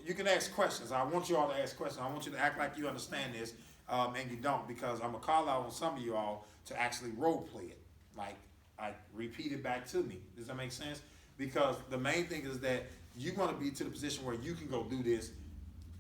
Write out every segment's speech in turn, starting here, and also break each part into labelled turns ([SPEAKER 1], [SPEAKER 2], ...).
[SPEAKER 1] you can ask questions. I want you all to ask questions. I want you to act like you understand this, and you don't, because I'm gonna call out on some of you all to actually role play it, like repeat it back to me. Does that make sense? Because the main thing is that you want to be to the position where you can go do this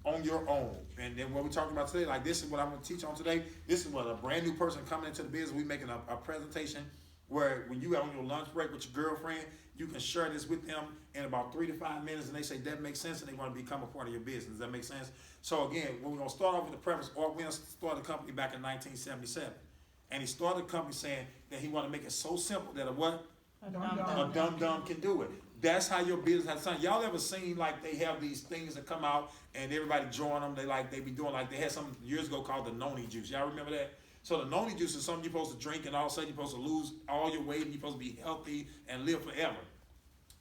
[SPEAKER 1] on your own. And then what we're talking about today, like this is what I'm going to teach on today. This is what a brand new person coming into the business, we making a presentation where when you out on your lunch break with your girlfriend, you can share this with them in about 3 to 5 minutes, and they say that makes sense, and they want to become a part of your business. Does that make sense? So again, we're going to start off with the premise. Or we started the company back in 1977, and he started the company saying that he wanted to make it so simple that a dumb can do it. That's how your business has done. Y'all ever seen like they have these things that come out and everybody join them? They be doing like they had some years ago called the noni juice. Y'all remember that? So the noni juice is something you're supposed to drink, and all of a sudden you're supposed to lose all your weight, and you're supposed to be healthy and live forever.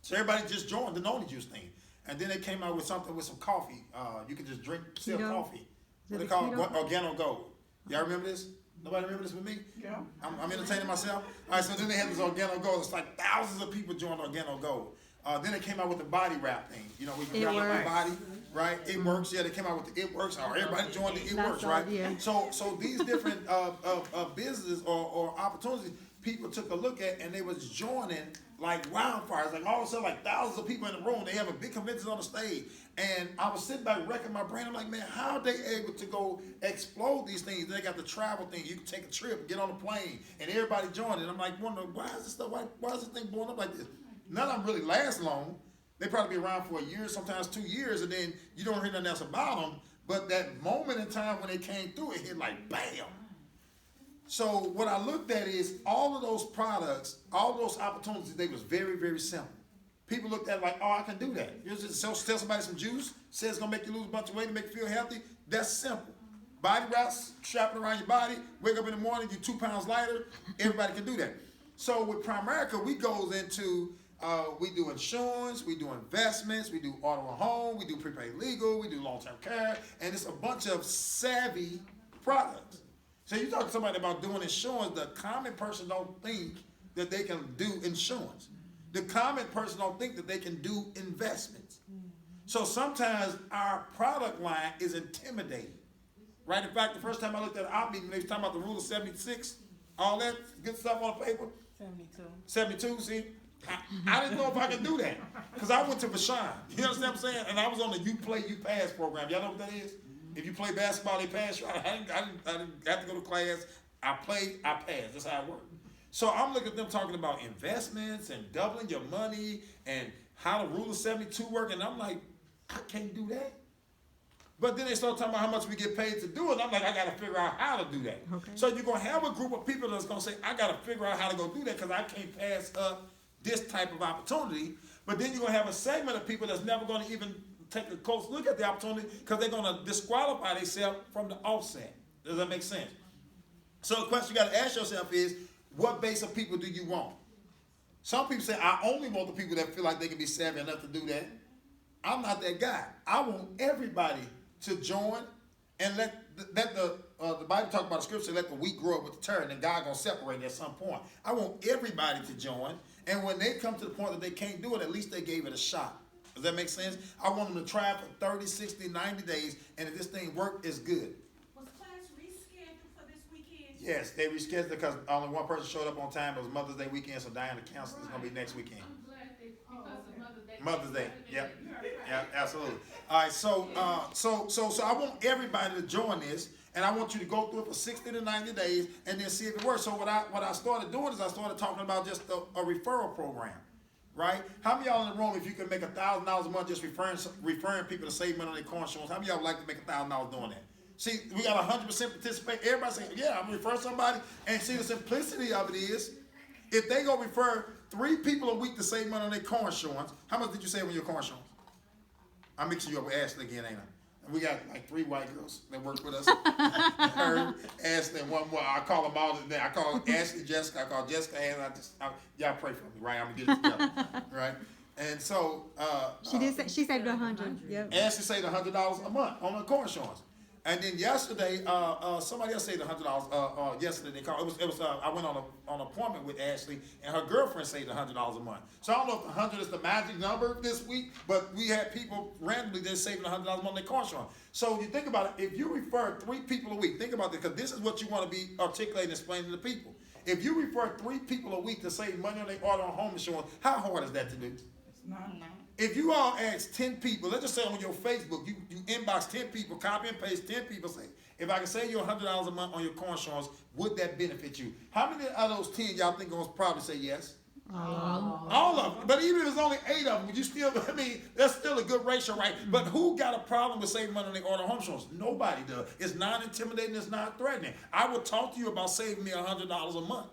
[SPEAKER 1] So everybody just joined the noni juice thing, and then they came out with something with some coffee. You can just drink still coffee. What they call it? Organo Gold. Y'all remember this? Nobody remember this with me?
[SPEAKER 2] Yeah.
[SPEAKER 1] I'm entertaining myself. All right, so then they had this Organo Gold. It's like thousands of people joined Organo Gold. Then they came out with the body wrap thing. You know, we can wrap your body, right? It works. Yeah, they came out with the It Works. Everybody joined the It Works, right?
[SPEAKER 3] Yeah.
[SPEAKER 1] So these different businesses or opportunities, people took a look at, and they was joining like wildfires. Like all of a sudden, like thousands of people in the room. They have a big convention on the stage, and I was sitting back wrecking my brain. I'm like, man, how are they able to go explode these things? They got the travel thing. You can take a trip, get on a plane, and everybody joined it. I'm like, wondering why is this stuff? Why is this thing blowing up like this? None of them really last long. They probably be around for a year, sometimes 2 years, and then you don't hear nothing else about them. But that moment in time when they came through, it hit like bam. So what I looked at is all of those products, all those opportunities, they was very, very simple. People looked at it like, oh, I can do that. You just tell somebody some juice, say it's gonna make you lose a bunch of weight and make you feel healthy. That's simple. Body wraps, strapping around your body, wake up in the morning, you're 2 pounds lighter. Everybody can do that. So with Primerica, we goes into we do insurance, we do investments, we do auto and home, we do prepaid legal, we do long-term care, and it's a bunch of savvy products. So you talk to somebody about doing insurance, the common person don't think that they can do insurance. The common person don't think that they can do investments. So sometimes our product line is intimidating, right? In fact, the first time I looked at an op meeting, they was talking about the rule of 76, all that good stuff on the paper. 72, see? I didn't know if I could do that because I went to Vashon. You understand what I'm saying? And I was on the You Play, You Pass program. Y'all know what that is? If you play basketball, they pass you. I didn't have to go to class. I played, I passed. That's how it worked. So I'm looking at them talking about investments and doubling your money and how the rule of 72 work. And I'm like, I can't do that. But then they start talking about how much we get paid to do it. And I'm like, I got to figure out how to do that. Okay. So you're going to have a group of people that's going to say, I got to figure out how to go do that because I can't pass up this type of opportunity. But then you're going to have a segment of people that's never going to even take a close look at the opportunity because they're going to disqualify themselves from the offset. Does that make sense? So the question you got to ask yourself is, what base of people do you want? Some people say, I only want the people that feel like they can be savvy enough to do that. I'm not that guy. I want everybody to join and let the Bible talk about the scripture, let the wheat grow up with the tare, and then God going to separate it at some point. I want everybody to join, and when they come to the point that they can't do it, at least they gave it a shot. Does that make sense? I want them to try it for 30, 60, 90 days, and if this thing works, it's good.
[SPEAKER 4] Was class rescheduled for this weekend?
[SPEAKER 1] Yes, they rescheduled because only one person showed up on time. It was Mother's Day weekend, so Diana canceled. It's going to be next weekend.
[SPEAKER 4] I'm glad because of Mother's Day.
[SPEAKER 1] Mother's Day, yep. Yeah, absolutely. All right, so I want everybody to join this, and I want you to go through it for 60 to 90 days, and then see if it works. So what I started doing is I started talking about just a referral program, right? How many of y'all in the room, if you can make $1,000 a month just referring people to save money on their car insurance, how many of y'all would like to make $1,000 doing that? See, we got 100% participate. Everybody saying, yeah, I'm going to refer somebody. And see, the simplicity of it is, if they go refer 3 people a week to save money on their car insurance, how much did you save on your car insurance? I'm mixing you up with Ashley again, ain't I? And we got like 3 white girls that work with us. Her, Ashley, and one more. I call them all today. I call Ashley, Jessica. I call Jessica, and y'all pray for me, right? I'm going to get it together, right? And so.
[SPEAKER 3] She saved $100. Yep.
[SPEAKER 1] Ashley saved $100 a month on her car insurance. And then yesterday, somebody else said $100. Yesterday they called. It was. I went on an appointment with Ashley, and her girlfriend saved $100 a month. So I don't know if 100 is the magic number this week, but we had people randomly just saving $100 a month on their car insurance. So you think about it. If you refer 3 people a week, think about this, because this is what you want to be articulating and explaining to people. If you refer 3 people a week to save money on their auto and home insurance, how hard is that to do?
[SPEAKER 2] It's not.
[SPEAKER 1] If you all ask 10 people, let's just say on your Facebook, you inbox 10 people, copy and paste 10 people, say, if I can save you $100 a month on your car insurance, would that benefit you? How many of those 10 y'all think gonna probably say yes? All of them. But even if it's only 8 of them, you still, I mean, that's still a good ratio, right? But who got a problem with saving money on their auto and home insurance? Nobody does. It's not intimidating, it's not threatening. I would talk to you about saving me $100 a month.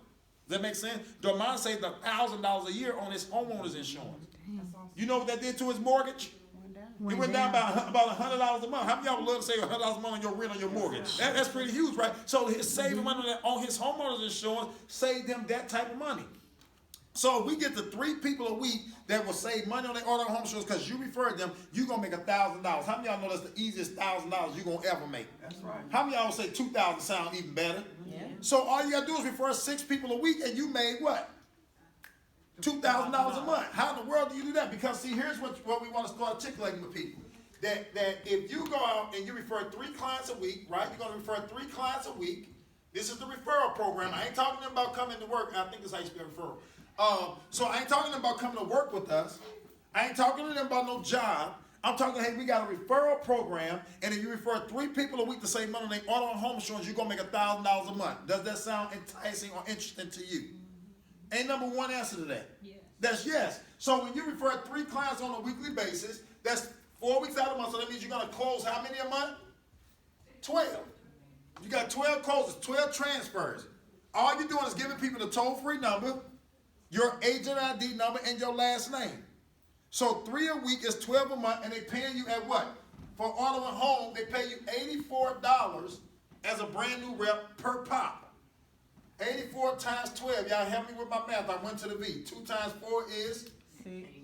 [SPEAKER 1] Does that make sense? Dorman saved $1,000 a year on his homeowner's insurance. You know what that did to his mortgage? It went down by about $100 a month. How many of y'all would love to save $100 a month on your rent or your mortgage? That's pretty huge, right? So his saving money on his homeowner's insurance saved them that type of money. So if we get to 3 people a week that will save money on their auto and home insurance because you referred them, you're going to make $1,000. How many of y'all know that's the easiest $1,000 you're going to ever make?
[SPEAKER 2] That's right.
[SPEAKER 1] How many of y'all say 2,000 sound even better?
[SPEAKER 3] Yeah.
[SPEAKER 1] So all you got to do is refer 6 people a week and you made what? $2,000 a month. How in the world do you do that? Because see, here's what we want to start articulating with people. That if you go out and you refer 3 clients a week, right? You're going to refer 3 clients a week. This is the referral program. I ain't talking to them about coming to work. I think it's how you spell referral. So I ain't talking to them about coming to work with us. I ain't talking to them about no job. I'm talking, hey, we got a referral program, and if you refer 3 people a week to save money on their auto and home insurance, you're going to make $1,000 a month. Does that sound enticing or interesting to you? Ain't number one answer to that.
[SPEAKER 4] Yes.
[SPEAKER 1] That's yes. So when you refer 3 clients on a weekly basis, that's 4 weeks out of the month. So that means you're going to close how many a month? 12. You got 12 closes, 12 transfers. All you're doing is giving people the toll-free number, your agent ID number, and your last name. So 3 a week is 12 a month, and they paying you at what? For auto and home, they pay you $84 as a brand new rep per pop. 84 times 12. Y'all help me with my math. I went to the V. 2 times 4 is?
[SPEAKER 3] 8.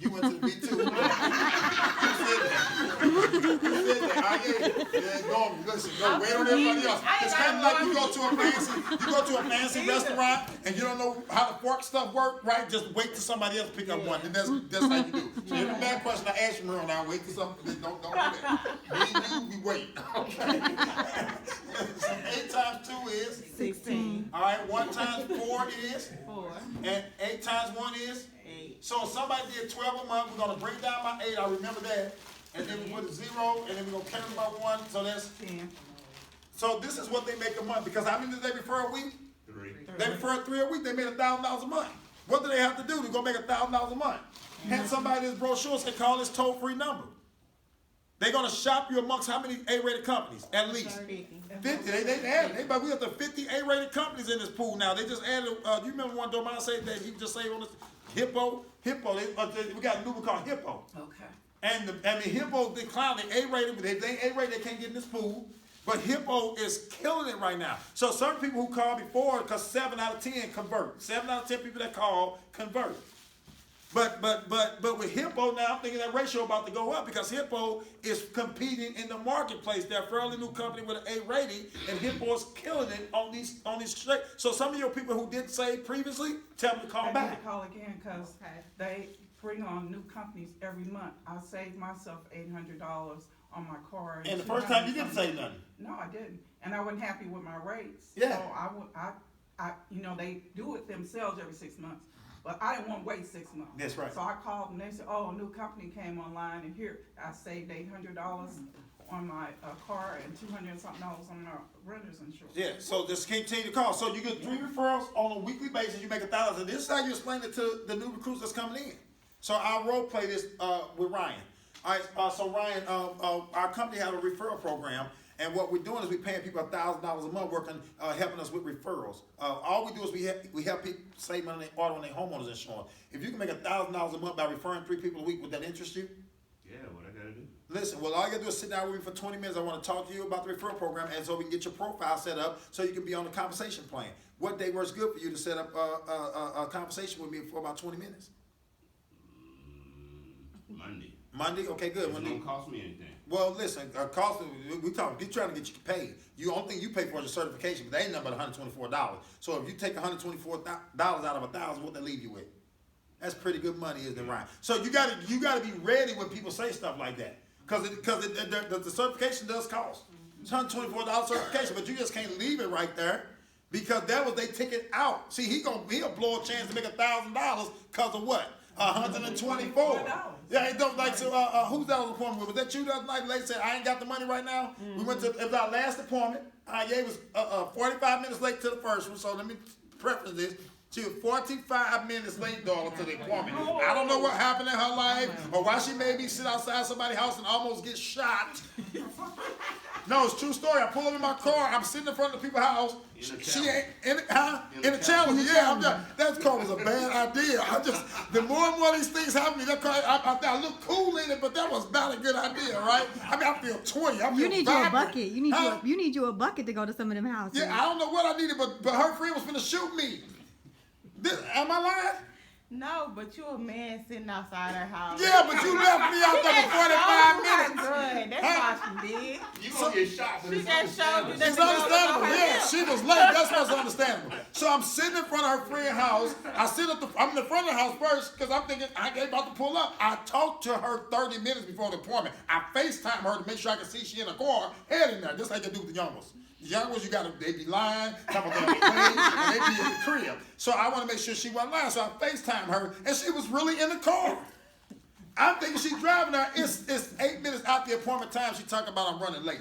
[SPEAKER 1] You went to the V too. Who said that? Who said that? Yeah, go, listen, go wait on everybody else. It's kind of like you go to a fancy restaurant and you don't know how the fork stuff work, right? Just wait till somebody else pick up one, and that's how you do. So every bad question I ask you, Merle, now wait till something. Don't do that. Me and you, we wait. Okay. So 8 times 2 is
[SPEAKER 3] 16.
[SPEAKER 1] All right. 1 times 4 is
[SPEAKER 3] 4.
[SPEAKER 1] and 8 times 1 is.
[SPEAKER 3] 8.
[SPEAKER 1] So if somebody did 12 a month, we're going to bring down by 8. I remember that. And then we put a 0, and then we're going to count by 1. So that's
[SPEAKER 3] 10.
[SPEAKER 1] So this is what they make a month. Because how many did they refer a week?
[SPEAKER 5] 3.
[SPEAKER 1] They referred 3 a week. They made $1,000 a month. What do they have to do to go make $1,000 a month? Hand somebody this brochure and call this toll-free number. They're going to shop you amongst how many A-rated companies? At least
[SPEAKER 3] 50.
[SPEAKER 1] 50. They added. We got the 50 A-rated companies in this pool now. They just added. You remember one Dorman said that he just saved on this Hippo? We got a new one called Hippo.
[SPEAKER 3] Okay.
[SPEAKER 1] And Hippo declined. They A-rated. If they ain't A-rated, they can't get in this pool. But Hippo is killing it right now. So certain people who called before, because 7 out of 10 convert. 7 out of 10 people that call convert. But with Hippo now, I'm thinking that ratio about to go up because Hippo is competing in the marketplace. They're a fairly new company with an A rating, and Hippo is killing it on these straight. So some of your people who didn't save previously, tell them to call
[SPEAKER 2] I
[SPEAKER 1] back.
[SPEAKER 2] need to call again because they bring on new companies every month. I saved myself $800 on my car.
[SPEAKER 1] And the first time you didn't say nothing.
[SPEAKER 2] No, I didn't, and I wasn't happy with my rates.
[SPEAKER 1] Yeah.
[SPEAKER 2] So they do it themselves every 6 months. But I didn't want to wait 6 months.
[SPEAKER 1] That's right.
[SPEAKER 2] So I called and they said, "Oh, a new company came online, and here I saved $800 on my car and $200 and something on my renter's insurance."
[SPEAKER 1] Yeah, so just continue to call. So you get 3 referrals on a weekly basis. You make $1,000. This is how you explain it to the new recruits that's coming in. So I'll role play this with Ryan. All right. So Ryan, our company has a referral program. And what we're doing is we're paying people $1,000 a month working, helping us with referrals. All we do is we help people save money on their auto and their homeowners insurance. If you can make $1,000 a month by referring 3 people a week, would that interest you?
[SPEAKER 5] Yeah, what I gotta do?
[SPEAKER 1] Listen, well, all you gotta do is sit down with me for 20 minutes. I want to talk to you about the referral program, and so we can get your profile set up so you can be on the compensation plan. What day works good for you to set up a conversation with me for about 20 minutes?
[SPEAKER 5] Monday.
[SPEAKER 1] Monday? Okay, good.
[SPEAKER 5] It
[SPEAKER 1] Monday.
[SPEAKER 5] don't cost me anything.
[SPEAKER 1] Well, listen, cost, we trying to get you paid. The only thing you pay for is your certification, but they ain't nothing but $124. So if you take $124 out of 1,000, what they leave you with? That's pretty good money, isn't it, right? So you gotta be ready when people say stuff like that, because the certification does cost. It's $124 certification, but you just can't leave it right there, because that was they ticket out. See, he'll blow a chance to make $1,000 because of what? 124. Yeah, it don't like so. Who's that was appointment with? Was that you the other night? The lady said, "I ain't got the money right now." We went to it was our last appointment. It was 45 minutes late to the first one. So let me preface this. She was 45 minutes late, daughter, to the appointment. I don't know what happened in her life or why she made me sit outside somebody's house and almost get shot. No, it's a true story. I pull up in my car. I'm sitting in front of the people's house. She ain't in the challenge. Yeah, that car was a bad idea. The more and more these things happen to me, that car, I look cool in it, but that was not a good idea, right? I mean, I feel 20. I feel
[SPEAKER 6] You need
[SPEAKER 1] vibrant.
[SPEAKER 6] you a bucket. You need you a bucket to go to some of them houses.
[SPEAKER 1] Yeah, I don't know what I needed, but her friend was finna shoot me. Am I lying?
[SPEAKER 3] No, but you a man sitting outside her house.
[SPEAKER 1] Yeah, but you left me out there for 45 minutes.
[SPEAKER 3] Good. That's why she did.
[SPEAKER 5] You gonna get shot for
[SPEAKER 3] She
[SPEAKER 5] this.
[SPEAKER 3] just showed you that
[SPEAKER 1] It's
[SPEAKER 3] the girl was
[SPEAKER 1] understandable.
[SPEAKER 3] on her
[SPEAKER 1] Yeah,
[SPEAKER 3] hip.
[SPEAKER 1] she was late. That's what's understandable. So I'm sitting in front of her friend's house. I'm in the front of the house first because I'm thinking I ain't about to pull up. I talked to her 30 minutes before the appointment. I FaceTime her to make sure I can see she in the car heading there, just like I do with the young ones. The young ones, they be lying, some of them be waiting, and they be in the crib. So I want to make sure she wasn't lying. So I FaceTime her, and she was really in the car. I'm thinking she's driving there. It's 8 minutes out the appointment time. She talking about I'm running late.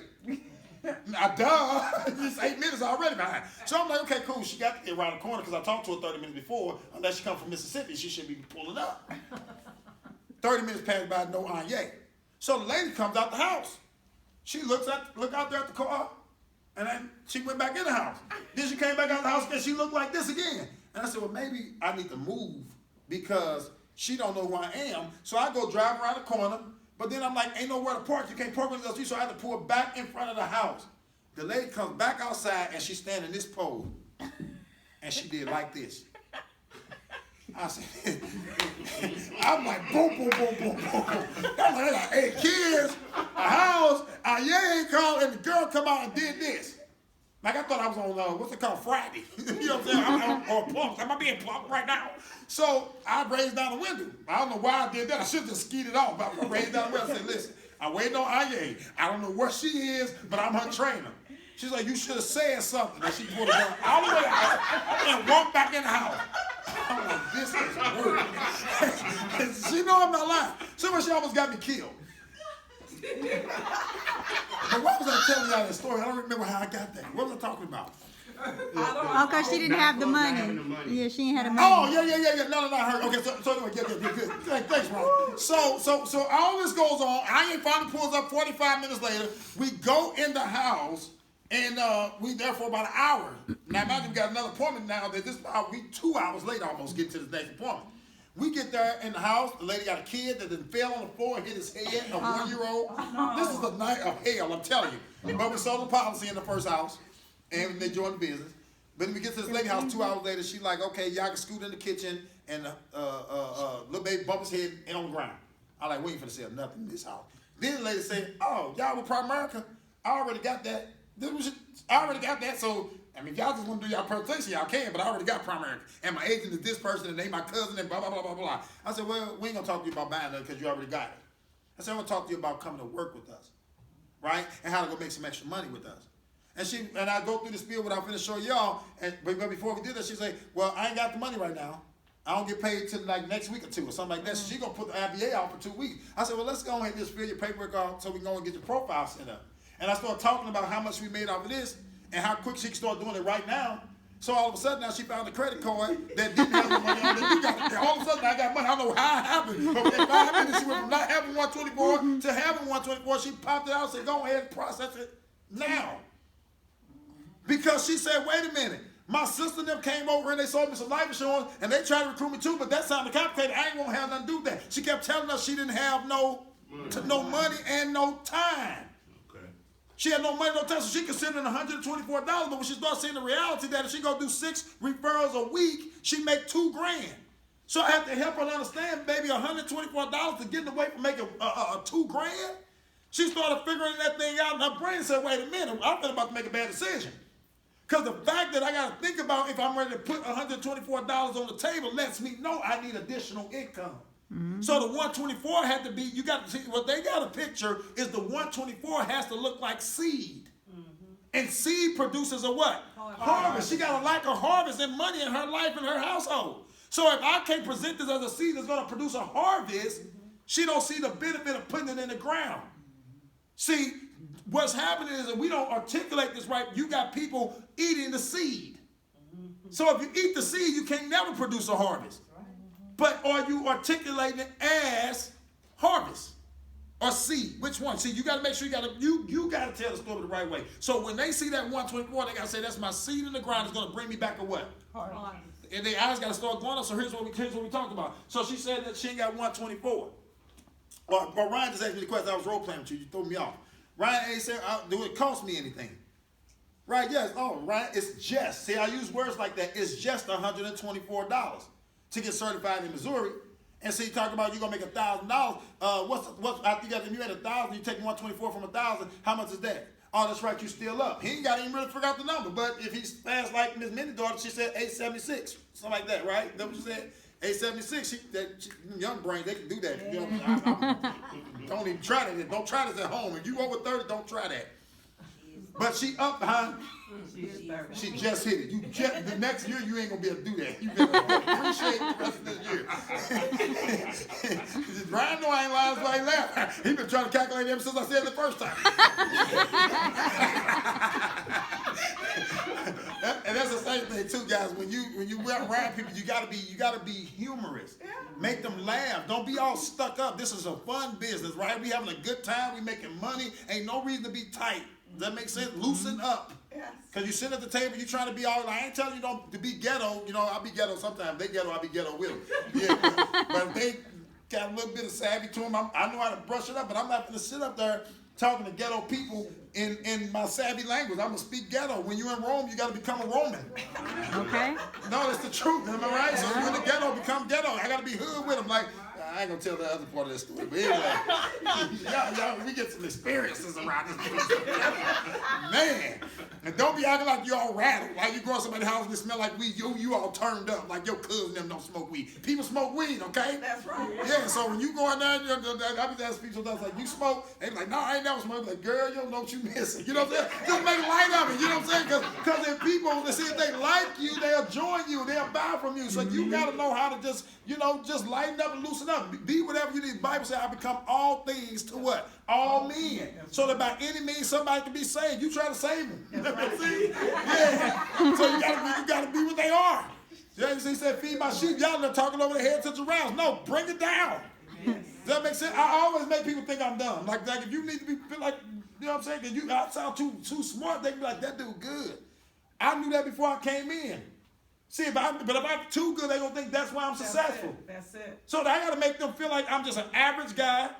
[SPEAKER 1] Now, duh, it's 8 minutes already behind. So I'm like, okay, cool. She got to get around the corner because I talked to her 30 minutes before. Unless she come from Mississippi, she should be pulling up. 30 minutes passed by, no Anye. So the lady comes out the house. She look out there at the car, and then she went back in the house. Then she came back out the house and she looked like this again. And I said, well, maybe I need to move because she don't know who I am. So I go drive around the corner, but then I'm like, ain't nowhere to park. You can't park on the street, so I had to pull back in front of the house. The lady comes back outside and she's standing this pose. And she did like this. I said, I'm like, boom, boom, boom, boom, boom. I'm like, I got 8 kids, a house, a ain't called, and the girl come out and did this. Like I thought I was on, what's it called, Friday. You know what I'm saying? Or plump. Am I being plump right now? So I raised down the window. I don't know why I did that. I should have just skied it off. But I raised down the window and said, listen, I'm waiting on Anye. I don't know where she is, but I'm her trainer. She's like, you should have said something. And she pulled it down all the way out and walked back in the house. I'm like, this is weird. She know I'm not lying. So she almost got me killed. But why was I telling y'all that story? I don't remember how I got there. What was I talking about?
[SPEAKER 6] Oh, because she didn't have the money. Yeah, she ain't had the money.
[SPEAKER 1] Oh, yeah. No, not her. Okay, so anyway, good. Thanks, Ron. So all this goes on. I ain't finally pulls up 45 minutes later. We go in the house, and we there for about an hour. Now, imagine we got another appointment now. That we 2 hours late almost get to the next appointment. We get there in the house. The lady got a kid that then fell on the floor and hit his head, a 1-year-old. This is a night of hell, I'm telling you. But we sold the policy in the first house, and they joined the business. But when we get to this lady house 2 hours later, she's like, okay, y'all can scoot in the kitchen, and little baby bump his head and on the ground. I'm like, we ain't finna sell nothing in this house. Then the lady said, oh, y'all with Primerica? I already got that. I already got that, so I mean, if y'all just want to do y'all presentation, y'all can, but I already got Primerica. And my agent is this person, and they my cousin, and blah, blah, blah, blah, blah. I said, well, we ain't going to talk to you about buying that because you already got it. I said, I'm going to talk to you about coming to work with us, right? And how to go make some extra money with us. And I go through the spiel without finna show y'all, but before we did that, she say, well, I ain't got the money right now. I don't get paid till like next week or two or something like that. So she going to put the IBA out for 2 weeks. I said, well, let's go ahead and just fill your paperwork out so we can go and get your profile set up. And I started talking about how much we made off of this, and how quick she can start doing it right now. So all of a sudden now she found a credit card that didn't have the money on it. You got it. All of a sudden I got money. I don't know how it happened. But within 5 minutes she went from not having 124 to having 124. She popped it out and said, go ahead and process it now. Because she said, wait a minute. My sister and them came over and they sold me some life insurance and they tried to recruit me too, but that sounded complicated. I ain't gonna have nothing to do with that. She kept telling us she didn't have no money and no time. She had no money, no time, so she considered $124. But when she started seeing the reality that if she go do 6 referrals a week, she make $2 grand. So I have to help her understand, baby, $124 to getting away from making $2,000. She started figuring that thing out, and her brain said, wait a minute, I'm about to make a bad decision. Because the fact that I got to think about if I'm ready to put $124 on the table lets me know I need additional income. So the 124 had to be, you got to see, what they got to picture is the 124 has to look like seed. And seed produces a what? Harvest. She got to like a harvest and money in her life and her household. So if I can't present this as a seed that's going to produce a harvest, she don't see the benefit of putting it in the ground. See, what's happening is that we don't articulate this right. You got people eating the seed. So if you eat the seed, you can never produce a harvest. But are you articulating it as harvest or seed? Which one? See, you got to make sure you got to tell the story the right way. So when they see that 124, they got to say, that's my seed in the ground. It's going to bring me back a what?
[SPEAKER 2] Harvest.
[SPEAKER 1] And their eyes got to start going up. So here's what we talked about. So she said that she ain't got 124. But Ryan just asked me the question. I was role playing with you. You threw me off. Ryan said, do it cost me anything? Right, yes. Oh, Ryan, it's just. See, I use words like that. It's just $124 to get certified in Missouri. And so you talk about you're going to make $1,000. What's after you had 1,000, you take 124 from 1,000. How much is that? Oh, that's right, you still up. He ain't got to even really figure out the number. But if he's fast like Miss Minnie's daughter, she said 876. Something like that, right? That's what she said? 876. Young brain, they can do that. You know, don't even try that. Don't try this at home. If you over 30, don't try that. But she up behind. She just hit it. The next year you ain't gonna be able to do that. You better appreciate the rest of this year. Ryan know I ain't lying, so I ain't laughing. He been trying to calculate ever since I said it the first time. And that's the same thing too, guys. When you around people, you gotta be humorous. Make them laugh. Don't be all stuck up. This is a fun business, right? We having a good time. We making money. Ain't no reason to be tight. Does that make sense? Loosen up.
[SPEAKER 2] Yes.
[SPEAKER 1] Because you sit at the table, you trying to be all, I ain't telling you to be ghetto. You know, I'll be ghetto sometimes. They ghetto, I'll be ghetto with them. Yeah, but if they got a little bit of savvy to them, I know how to brush it up, but I'm not going to sit up there talking to ghetto people in my savvy language. I'm going to speak ghetto. When you're in Rome, you got to become a Roman.
[SPEAKER 6] Okay.
[SPEAKER 1] No, that's the truth. Am I right? So when the ghetto become ghetto, I got to be hood with them. Like, I ain't going to tell the other part of this story. But anyway, y'all, we get some experiences around this place. Man. And don't be acting like you all rattled. Like you go to somebody's house and it smell like weed. You all turned up like your cousin them don't smoke weed. People smoke weed, okay?
[SPEAKER 2] That's right.
[SPEAKER 1] Yeah, so when you go in there, I be asking people sometimes, like, you smoke? They be like, no, I ain't never smoked. Like, girl, you don't know what you missing. You know what I'm saying? Just make light of it. You know what I'm saying? Because if people, see, if they like you, they'll join you. They'll buy from you. So you got to know how to just lighten up and loosen up. Be whatever you need. The Bible says, I become all things to what? All men. So that by any means somebody can be saved. You try to save them. See? Yeah. So you gotta be what they are. Yeah, he said, feed my sheep. Y'all are talking over their heads to Giraffes. No, bring it down. Yes. Does that make sense? I always make people think I'm dumb. Like if you need to feel like, you know what I'm saying? Because I sound too smart, they can be like, that dude good. I knew that before I came in. See, if I'm too good, they gonna think that's why I'm successful.
[SPEAKER 2] That's it.
[SPEAKER 1] So I gotta make them feel like I'm just an average guy.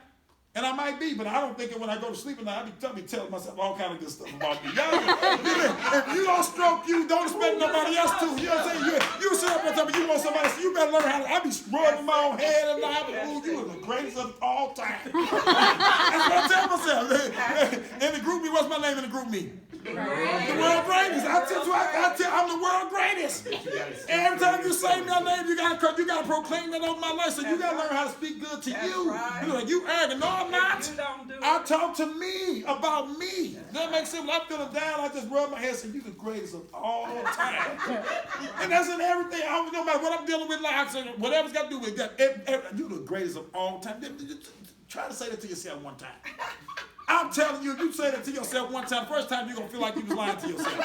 [SPEAKER 1] And I might be, but I don't think it when I go to sleep at night. I be telling myself all kind of good stuff about me. If you don't stroke you, don't expect nobody else to. You know what I'm saying? You sit up and tell me you want somebody else. You better learn how to. I be rubbing my own head and I be, ooh, you are the greatest of all time. That's what I tell myself. In the group me, what's my name in the group me? The world greatest. I'm the world greatest. Every time you say my name, you gotta proclaim that over my life. So you gotta learn how to speak good to you.
[SPEAKER 2] Right.
[SPEAKER 1] You're like, you arrogant. No, I'm not.
[SPEAKER 2] You don't do
[SPEAKER 1] I
[SPEAKER 2] it.
[SPEAKER 1] talk to me about me. That makes sense. When I'm feeling down, I just rub my head and say, you the greatest of all time. And that's in everything. No matter what I'm dealing with, like I said, whatever's got to do with that, you the greatest of all time. Try to say that to yourself one time. I'm telling you, if you say that to yourself one time, the first time you're going to feel like you was lying to yourself.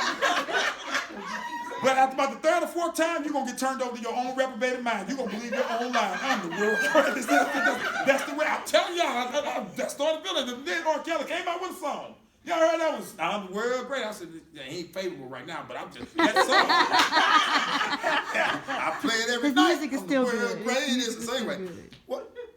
[SPEAKER 1] But after about the third or fourth time, you're going to get turned over to your own reprobated mind. You're going to believe your own lie. I'm the world greatest. That's the way. I'm telling y'all, I started feeling it. Then R. Kelly came out with a song. Y'all heard that one? I'm the world great. I said, yeah, he ain't favorable right now, but I'm just, that song. I play it every night.
[SPEAKER 6] Music is still
[SPEAKER 1] the world
[SPEAKER 6] good.
[SPEAKER 1] greatest. So anyway,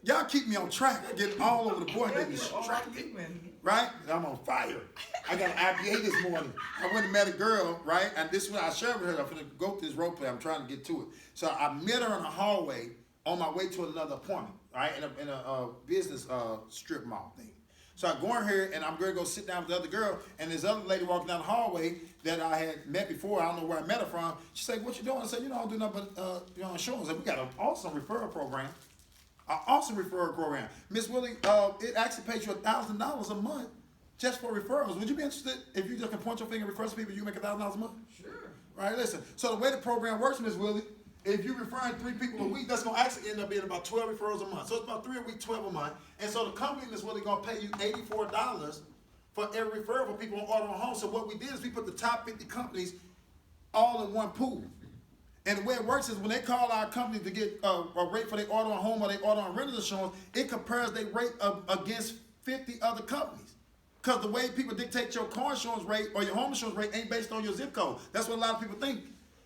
[SPEAKER 1] y'all keep me on track. I get all over the board. They be distracted. Right? I'm on fire. I got an IPA this morning. I went and met a girl, right? And this one I shared with her. I'm going to go through this role play. I'm trying to get to it. So I met her in a hallway on my way to another appointment, right, in a business strip mall thing. So I go in here and I'm going to go sit down with the other girl, and this other lady walking down the hallway that I had met before. I don't know where I met her from. She said, "What you doing?" I said, "I don't do nothing but insurance." And we got an awesome referral program. Miss Willie, it actually pays you $1,000 a month just for referrals. Would you be interested if you just can point your finger and refer to people, you make $1,000 a month?
[SPEAKER 2] Sure.
[SPEAKER 1] Right, listen. So the way the program works, Miss Willie, if you're referring 3 people a week, that's going to actually end up being about 12 referrals a month. So it's about 3 a week, 12 a month. And so the company is really going to pay you $84 for every referral for people on Auto and Home. So what we did is we put the top 50 companies all in one pool. And the way it works is when they call our company to get a rate for their auto and home or their auto and rental insurance, it compares their rate against 50 other companies. Because the way people dictate your car insurance rate or your home insurance rate ain't based on your zip code. That's what a lot of people think.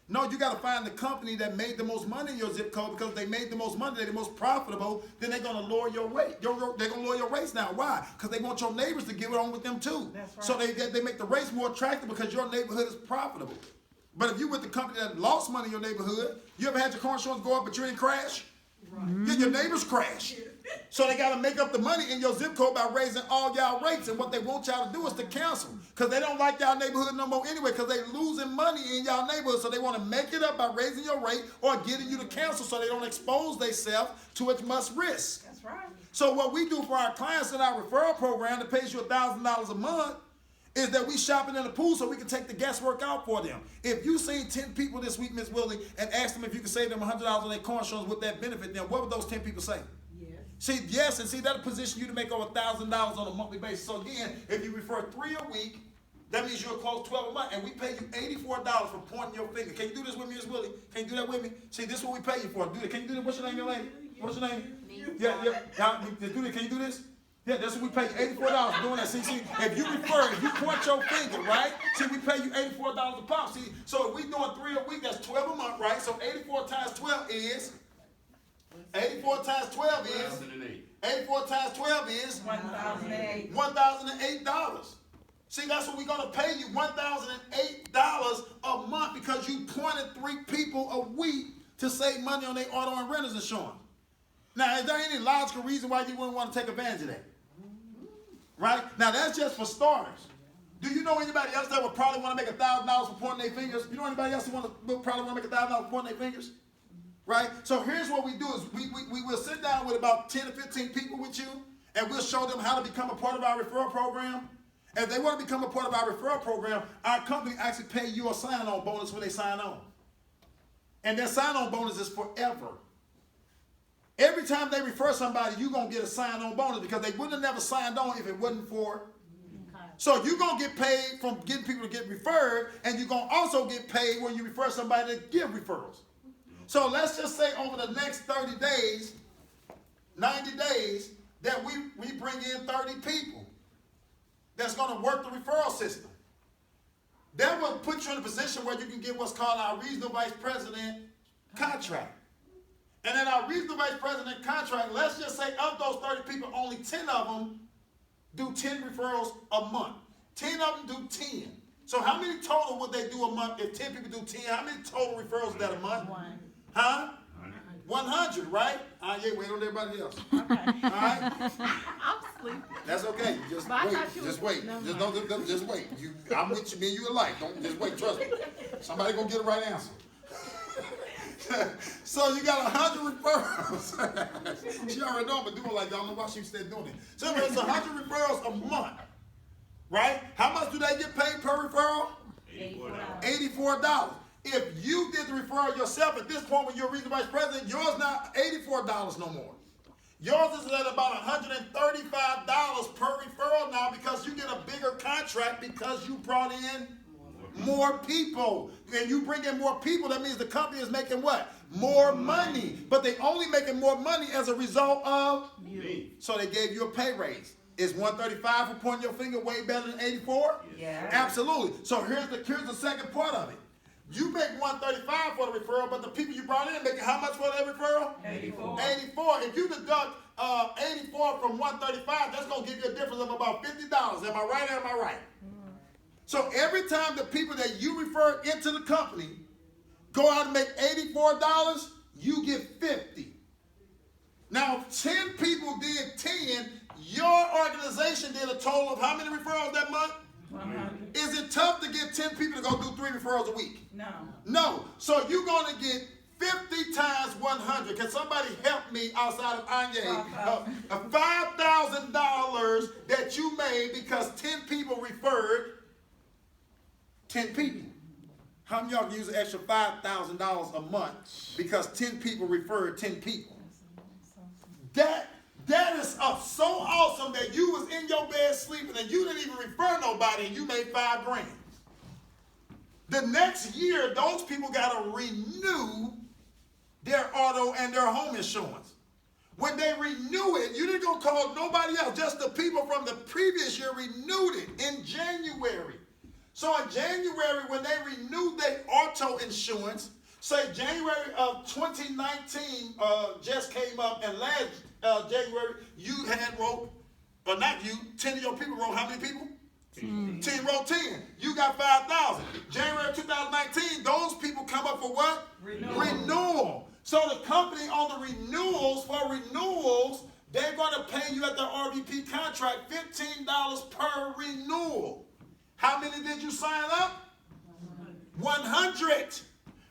[SPEAKER 1] No, you got to find the company that made the most money in your zip code, because they made the most money, they're the most profitable, then they're going to lower your rate. They're going to lower your rates now. Why? Because they want your neighbors to get it on with them too.
[SPEAKER 2] That's right.
[SPEAKER 1] So they make the rates more attractive because your neighborhood is profitable. But if you with the company that lost money in your neighborhood, you ever had your car insurance go up but you didn't crash? Right. Your neighbors crash. So they got to make up the money in your zip code by raising all y'all rates. And what they want y'all to do is to cancel. Because they don't like y'all neighborhood no more anyway, because they losing money in y'all neighborhood. So they want to make it up by raising your rate or getting you to cancel so they don't expose themselves to as much risk.
[SPEAKER 2] That's right.
[SPEAKER 1] So what we do for our clients in our referral program that pays you $1,000 a month is that we shopping in the pool so we can take the guesswork out for them. If you seen 10 people this week, Miss Willie, and asked them if you could save them $100 on their car insurance with that benefit, then what would those 10 people say? Yes. See, that'll position you to make over $1,000 on a monthly basis. So again, if you refer 3 a week, that means you'll close 12 a month, and we pay you $84 for pointing your finger. Can you do this with me, Miss Willie? Can you do that with me? See, this is what we pay you for. Do that. Can you do that? What's your name, young lady? What's your name? Yeah. Now, do that. Can you do this? Yeah, that's what we pay you $84 for doing that. See, if you point your finger, right? See, we pay you $84 a pop. See, so if we doing 3 a week, that's 12 a month, right? So 84 times 12 is 84 times 12 is 84 times 12 is
[SPEAKER 2] $1,008.
[SPEAKER 1] $1,008. See, that's what we're gonna pay you, $1,008 a month, because you pointed 3 people a week to save money on their auto and renters insurance. Now, is there any logical reason why you wouldn't want to take advantage of that? Right? Now, that's just for starters. Do you know anybody else that would probably want to make $1,000 for pointing their fingers? You know anybody else who would probably want to make $1,000 for pointing their fingers? Right? So here's what we do is we will sit down with about 10 to 15 people with you, and we'll show them how to become a part of our referral program. If they want to become a part of our referral program, our company actually pay you a sign-on bonus when they sign on. And that sign-on bonus is forever. Every time they refer somebody, you're going to get a sign-on bonus, because they wouldn't have never signed on if it wasn't for. So you're going to get paid from getting people to get referred, and you're going to also get paid when you refer somebody to give referrals. So let's just say over the next 30 days, 90 days, that we bring in 30 people that's going to work the referral system. That will put you in a position where you can get what's called our regional vice president contract. And in our regional vice president contract, let's just say of those 30 people, only 10 of them do 10 referrals a month. 10 of them do 10. So how many total would they do a month if 10 people do 10? How many total referrals is that a month?
[SPEAKER 3] 1.
[SPEAKER 1] Huh? 100, right? Yeah, wait on everybody else. Okay. All right?
[SPEAKER 3] I'm sleeping.
[SPEAKER 1] That's okay. Just
[SPEAKER 3] But I
[SPEAKER 1] wait.
[SPEAKER 3] thought you
[SPEAKER 1] Just
[SPEAKER 3] was-
[SPEAKER 1] wait.
[SPEAKER 3] never
[SPEAKER 1] Just,
[SPEAKER 3] mind.
[SPEAKER 1] don't, just wait. I'm with you, me and you alike. Don't just wait. Trust me. Somebody gonna get the right answer. So you got 100 referrals. She already know I'm gonna do it like that. I don't know why she said doing it. So it's 100 referrals a month, right? How much do they get paid per referral? $84. If you did the referral yourself at this point when you're a regional vice president, yours not $84 no more. Yours is at about $135 per referral now, because you get a bigger contract because you brought in more people. And you bring in more people, that means the company is making what? More money. But they only making more money as a result of
[SPEAKER 5] Me.
[SPEAKER 1] So they gave you a pay raise. Is 135 for pointing your finger way better than 84?
[SPEAKER 2] Yeah.
[SPEAKER 1] Absolutely. So here's the second part of it. You make 135 for the referral, but the people you brought in making how much for that referral?
[SPEAKER 2] 84.
[SPEAKER 1] 84. If you deduct 84 from 135, that's going to give you a difference of about $50. Am I right or am I right? So every time the people that you refer into the company go out and make $84, you get $50. Now, if 10 people did 10, your organization did a total of how many referrals that month?
[SPEAKER 2] 100.
[SPEAKER 1] Is it tough to get 10 people to go do 3 referrals a week?
[SPEAKER 2] No.
[SPEAKER 1] No. So you're going to get 50 times 100. Can somebody help me outside of Anye? $5,000 that you made because 10 people referred 10 people. How many of y'all can use an extra $5,000 a month because 10 people referred 10 people? That is so awesome that you was in your bed sleeping and you didn't even refer nobody and you made $5,000. The next year, those people got to renew their auto and their home insurance. When they renew it, you didn't go call nobody else. Just the people from the previous year renewed it in January. So in January, when they renewed their auto insurance, say January of 2019 just came up, and last January you had wrote, or not you, 10 of your people wrote how many people? 10 wrote 10. You got 5,000. January 2019, those people come up for what? Renewal. So the company on the renewals, they're going to pay you at the RVP contract $15 per renewal. How many did you sign up? 100.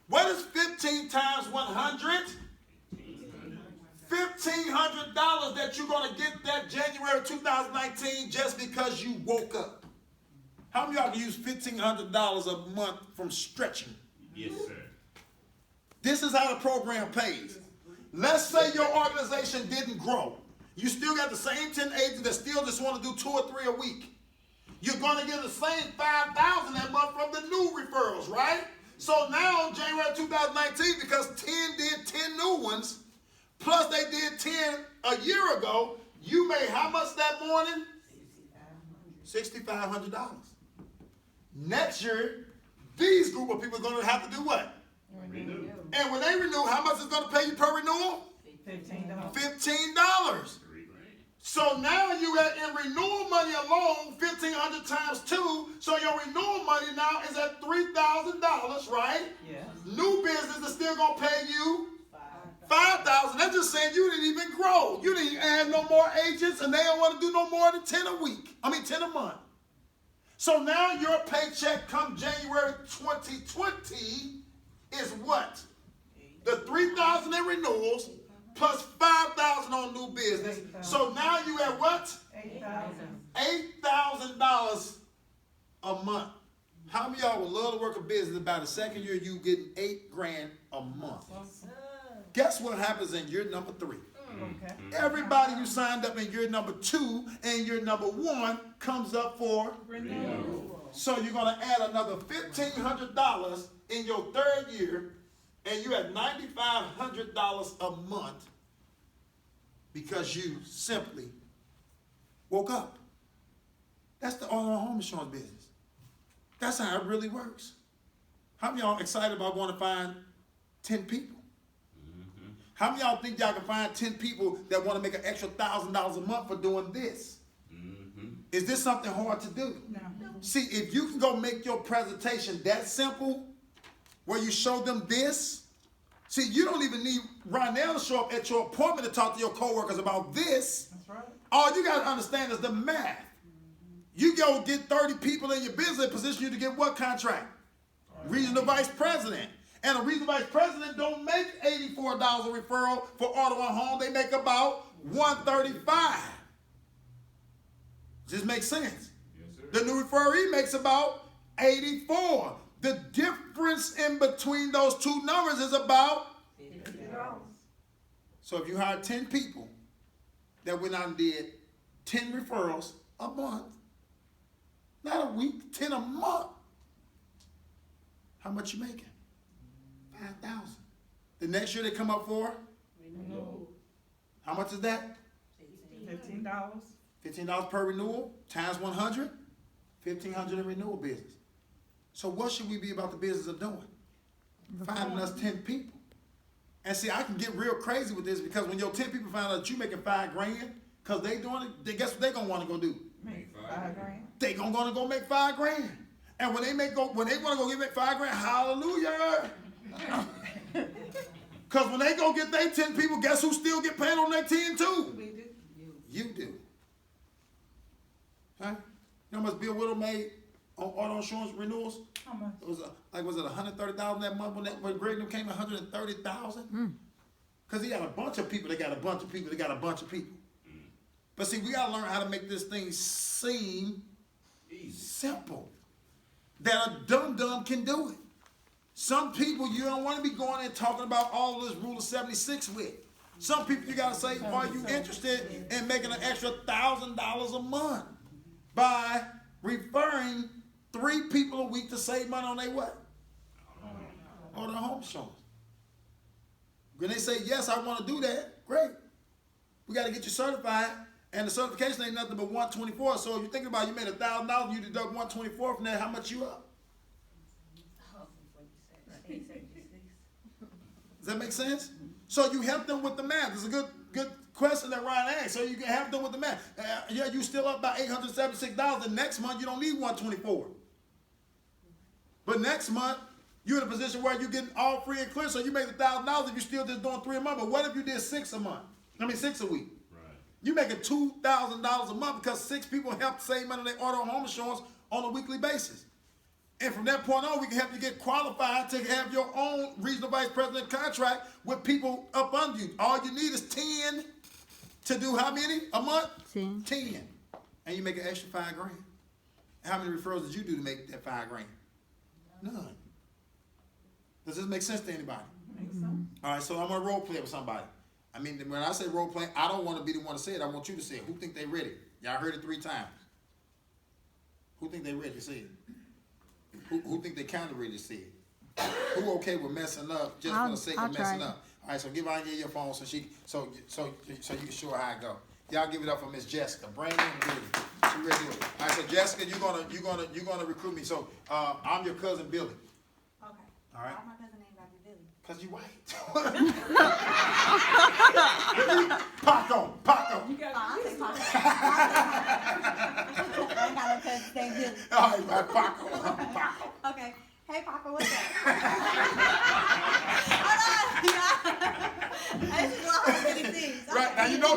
[SPEAKER 1] What is 15 times 100? $1,500 that you're going to get that January 2019 just because you woke up. How many of y'all can use $1,500 a month from stretching?
[SPEAKER 5] Yes, sir.
[SPEAKER 1] This is how the program pays. Let's say your organization didn't grow. You still got the same 10 agents that still just want to do 2 or 3 a week. You're going to get the same $5,000 that month from the new referrals, right? So now, January 2019, because 10 did 10 new ones, plus they did 10 a year ago, you made how much that morning? $6,500. Next year, these group of people are going to have to do what?
[SPEAKER 5] Renew.
[SPEAKER 1] And when they renew, how much is going to pay you per renewal?
[SPEAKER 2] $15.
[SPEAKER 1] $15. So now you got in renewal money alone, 1,500 times 2. So your renewal money now is at $3,000, right?
[SPEAKER 2] Yes.
[SPEAKER 1] New business is still going to pay you $5,000. That's just saying you didn't even grow. You didn't add no more agents, and they don't want to do no more than 10 a week. 10 a month. So now your paycheck come January 2020 is what? The $3,000 in renewals plus $5,000 on new business. So now you at what? $8,000 a month. How many of y'all would love to work a business about the second year you getting $8,000 a month? Guess what happens in year number 3?
[SPEAKER 2] Okay.
[SPEAKER 1] Everybody you signed up in year number 2 and year number 1 comes up for
[SPEAKER 2] Renewal.
[SPEAKER 1] So you're going to add another $1,500 in your 3rd year, and you at $9,500 a month because you simply woke up. That's the auto home insurance business. That's how it really works. How many of y'all excited about going to find 10 people? How many of y'all think y'all can find 10 people that want to make an extra $1,000 a month for doing this? Is this something hard to do?
[SPEAKER 2] No.
[SPEAKER 1] See, if you can go make your presentation that simple, where you show them this, see, you don't even need Ronell to show up at your appointment to talk to your coworkers about this.
[SPEAKER 2] That's right.
[SPEAKER 1] All you got to understand is the math. You go get 30 people in your business, position you to get what contract? Regional vice president. And a regional vice president don't make $84 a referral for auto and home. They make about $135. Just makes sense.
[SPEAKER 5] Yes, sir.
[SPEAKER 1] The new referee makes about $84. The difference in between those two numbers is about
[SPEAKER 2] $50.
[SPEAKER 1] So if you hire 10 people that went out and did 10 referrals a month, not a week, 10 a month, how much you making? $5,000. The next year they come up for?
[SPEAKER 2] Renewal.
[SPEAKER 1] How much is that?
[SPEAKER 2] $15.
[SPEAKER 1] $15 per renewal times 100, $1,500 in renewal business. So what should we be about the business of doing? Finding us 10 people. And see, I can get real crazy with this because when your 10 people find out that you making $5,000, because they doing it, then guess what they gonna want to go do?
[SPEAKER 2] Make $5,000.
[SPEAKER 1] They gonna go make $5,000. And when they want to go make $5,000, hallelujah. Cause when they go get their 10 people, guess who still get paid on their 10 too?
[SPEAKER 2] We do.
[SPEAKER 1] You do. Huh? You know how much Bill Whittle made on auto insurance renewals?
[SPEAKER 2] How much?
[SPEAKER 1] It was was it 130,000 that month when Greg and them came? 130,000. Cause he got a bunch of people. They got a bunch of people. They got a bunch of people. But see, we gotta learn how to make this thing seem simple. That a dumb can do it. Some people you don't want to be going and talking about all this rule of 76 with. Some people you gotta say, are you interested in making an extra $1,000 a month by referring 3 people a week to save money on their what? On their home insurance. When they say, yes, I want to do that, great. We got to get you certified, and the certification ain't nothing but 124. So if you're thinking about you made $1,000, you deduct 124 from that, how much you up? Does that make sense? So you help them with the math. It's a good question that Ryan asked. So you can help them with the math. Yeah, you still up by $876, and next month you don't need 124. But next month, you're in a position where you're getting all free and clear, so you make $1,000 if you're still just doing 3 a month. But what if you did 6 a month? 6 a week.
[SPEAKER 5] Right.
[SPEAKER 1] You making $2,000 a month because 6 people help save money on their auto home insurance on a weekly basis. And from that point on, we can help you get qualified to have your own regional vice president contract with people up under you. All you need is 10 to do how many a month?
[SPEAKER 6] 10.
[SPEAKER 1] 10. And you make an extra $5,000. How many referrals did you do to make that $5,000? None. Does this make sense to anybody? All right, so I'm gonna role play with somebody. When I say role play, I don't want to be the one to say it. I want you to say it. Who think they ready? Y'all heard it 3 times. Who think they ready to say it? Who think they kind of ready to say it? Who okay with messing up just for the sake of messing up? All right, so give Anya your phone so you can show her how it go. Y'all give it up for Miss Jessica. Brandon and Billy. She ready to do it. All right, so Jessica, you're gonna recruit me. So I'm your cousin Billy.
[SPEAKER 7] Okay.
[SPEAKER 1] All right.
[SPEAKER 7] Why my cousin named Dr. Billy?
[SPEAKER 1] Cause you white. Paco.
[SPEAKER 2] You got
[SPEAKER 7] I'll say Paco. I ain't got no cousin named Billy.
[SPEAKER 1] All right, Paco.
[SPEAKER 7] Okay. Hey, Paco, what's up? Hold on. This is what I'm going to see.
[SPEAKER 1] Right, now you know